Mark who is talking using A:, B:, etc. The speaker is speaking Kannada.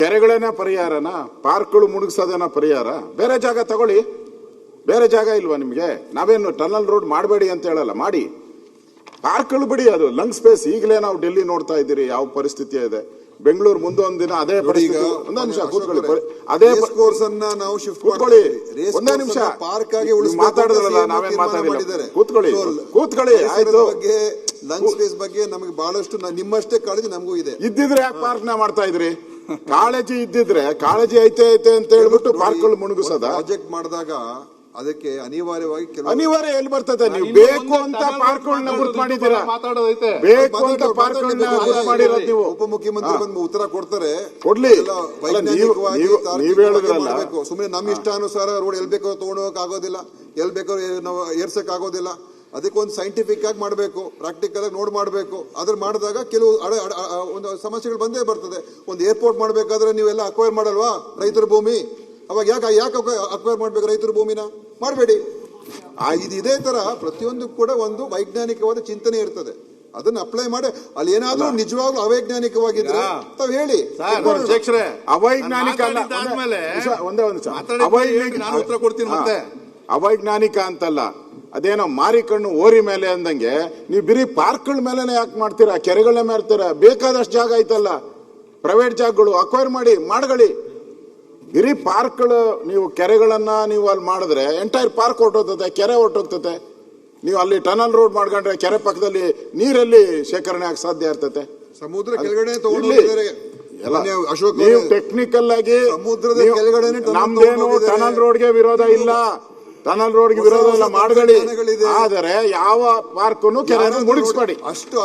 A: ಕೆರೆಗಳೇನ ಪರಿಹಾರನಾ? ಪಾರ್ಕ್ಗಳು ಮುಳುಗಿಸೋದೇನ ಪರಿಹಾರ? ಬೇರೆ ಜಾಗ ತಗೊಳ್ಳಿ. ಬೇರೆ ಜಾಗ ಇಲ್ವಾ ನಿಮ್ಗೆ? ನಾವೇನು ಟನಲ್ ರೋಡ್ ಮಾಡಬೇಡಿ ಅಂತ ಹೇಳಲ್ಲ, ಮಾಡಿ. ಪಾರ್ಕ್ಗಳು ಬಿಡಿ, ಅದು ಲಂಗ್ ಸ್ಪೇಸ್. ಈಗಲೇ ನಾವು ಡೆಲ್ಲಿ ನೋಡ್ತಾ ಇದ್ದೀರಿ ಯಾವ ಪರಿಸ್ಥಿತಿ ಇದೆ. ಬೆಂಗಳೂರು ಮುಂದೊಂದು ದಿನ ಅದೇ ಪರಿಸ್ಥಿತಿ. ಒಂದೇ ನಿಮಿಷ ಕೂತ್ಕೊಳ್ಳಿ. ಅದೇ
B: ಕೋರ್ಸ್ ಅನ್ನ ನಾವು ಶಿಫ್ಟ್
A: ಕೂತ್ಕೊಳ್ಳಿ. ಒಂದೇ ನಿಮಿಷ
B: ಪಾರ್ಕ್ ಆಗಿ
A: ಮಾತಾಡಿದ್ರಲ್ಲ, ನಾವೇನ್ ಮಾತಾಡಿಲ್ಲ. ಕೂತ್ಕೊಳ್ಳಿ. ಆಯ್ತು.
B: ಲಂಗ್ ಸ್ಪೇಸ್ ಬಗ್ಗೆ ನಮಗೆ ಬಹಳಷ್ಟು ನಿಮ್ಮಷ್ಟೇ ಕಾಳಜಿ ನಮಗೂ ಇದೆ.
A: ಇದ್ದಿದ್ರೆ ಯಾಕೆ ಪಾರ್ಕ್ ನ ಮಾಡ್ತಾ ಇದ್ರಿ? ಕಾಳಜಿ ಇದ್ದಿದ್ರೆ, ಕಾಳಜಿ ಐತೆ ಅಂತ ಹೇಳ್ಬಿಟ್ಟು ಪಾರ್ಕ್ಗಳು ಮುಳುಗಿಸೋದ?
B: ಪ್ರಾಜೆಕ್ಟ್ ಮಾಡಿದಾಗ ಅದಕ್ಕೆ ಅನಿವಾರ್ಯವಾಗಿ
A: ಅನಿವಾರ್ಯ ಎಲ್ಲಿ ಬರ್ತದೆ? ನೀವು ಬೇಕು ಅಂತ ಪಾರ್ಕ್ಗಳನ್ನ ಗುರುತು ಮಾಡಿದ್ದೀರಾ, ಬೇಕು ಅಂತ ಪಾರ್ಕ್ಗಳನ್ನ ಗುರುತು ಮಾಡಿರೋದು ನೀವು.
B: ಉಪಮುಖ್ಯಮಂತ್ರಿ ಬಂದು ಉತ್ತರ ಕೊಡ್ತಾರೆ,
A: ಕೊಡ್ಲಿ.
B: ನೀವ್ ಹೇಳಿದ್ರಲ್ಲ, ಸುಮ್ಮನೆ ನಮ್ಮ ಇಷ್ಟಾನುಸಾರ ರೋಡ್ ಎಲ್ ಬೇಕಾದ್ರೂ ತಗೊಂಡೋಗಕ್ ಆಗೋದಿಲ್ಲ, ಎಲ್ ಬೇಕಾದ್ರೂ ನಾವು ಏರ್ಸಕ್ ಆಗೋದಿಲ್ಲ. ಅದಕ್ಕೊಂದು ಸೈಂಟಿಫಿಕ್ ಆಗಿ ಮಾಡಬೇಕು, ಪ್ರಾಕ್ಟಿಕಲ್ ಆಗಿ ನೋಡ್ ಮಾಡಬೇಕು. ಅದ್ರ ಮಾಡಿದಾಗ ಕೆಲವು ಒಂದು ಸಮಸ್ಯೆಗಳು ಬಂದೇ ಬರ್ತದೆ. ಒಂದು ಏರ್ಪೋರ್ಟ್ ಮಾಡಬೇಕಾದ್ರೆ ನೀವೆಲ್ಲ ಅಕ್ವೈರ್ ಮಾಡಲ್ವಾ ರೈತರ ಭೂಮಿ? ಅವಾಗ ಯಾಕೆ ಅಕ್ವೈರ್ ಮಾಡ್ಬೇಕು ರೈತರ ಭೂಮಿನ? ಮಾಡಬೇಡಿ. ಇದೇ ತರ ಪ್ರತಿಯೊಂದು ಕೂಡ ಒಂದು ವೈಜ್ಞಾನಿಕವಾದ ಚಿಂತನೆ ಇರ್ತದೆ. ಅದನ್ನ ಅಪ್ಲೈ ಮಾಡಿ ಅಲ್ಲಿ ಏನಾದ್ರೂ ನಿಜವಾಗ್ಲೂ ಅವೈಜ್ಞಾನಿಕವಾಗಿದ್ರೆ ತಾವ್ ಹೇಳಿ.
A: ಅವೈಜ್ಞಾನಿಕ ಅಲ್ಲ, ಒಂದೇ ಉತ್ತರ ಕೊಡ್ತೀನಿ. ಮತ್ತೆ ಅವೈಜ್ಞಾನಿಕ ಅಂತಲ್ಲ, ಅದೇನೋ ಮಾರಿ ಕಣ್ಣು ಓರಿ ಮೇಲೆ ಅಂದಂಗೆ ನೀವು ಬಿರಿ ಪಾರ್ಕ್ಗಳ ಮೇಲೆ ಯಾಕೆ ಮಾಡ್ತೀರಾ? ಕೆರೆಗಳನ್ನ ಮಾಡ್ತೀರಾ? ಬೇಕಾದಷ್ಟು ಜಾಗ ಐತಲ್ಲ, ಪ್ರೈವೇಟ್ ಜಾಗಗಳು ಅಕ್ವೈರ್ ಮಾಡಗಳಿ. ಬಿರಿ ಪಾರ್ಕ್ಗಳು, ನೀವು ಕೆರೆಗಳನ್ನ ನೀವು ಅಲ್ಲಿ ಮಾಡಿದ್ರೆ ಎಂಟೈರ್ ಪಾರ್ಕ್ ಹೊರಟೋಗ್ತದೆ, ಕೆರೆ ಹೊರಟೋಗ್ತದೆ. ನೀವು ಅಲ್ಲಿ ಟನಲ್ ರೋಡ್ ಮಾಡ್ಕೊಂಡ್ರೆ ಕೆರೆ ಪಕ್ಕದಲ್ಲಿ ನೀರಲ್ಲಿ ಶೇಖರಣೆ ಆಗ ಸಾಧ್ಯ ಇರ್ತದೆ.
B: ಸಮುದ್ರ ಕೆಳಗಡೆ
A: ನೀವು ಟೆಕ್ನಿಕಲ್ ಆಗಿ
B: ಸಮುದ್ರದ ಕೆಳಗಡೆ
A: ನಮ್ದೇನು ಟನಲ್ ರೋಡ್ಗೆ ವಿರೋಧ ಇಲ್ಲ, ಟನಲ್ ರೋಡ್ಗೆ ವಿರೋಧ ಇಲ್ಲ, ಮಾಡಗಳಿ. ಆದರೆ ಯಾವ ಪಾರ್ಕ್ ಕೆರೆ ಮುಳುಗಿಸ್ಬೇಡಿ.
B: ಅಷ್ಟು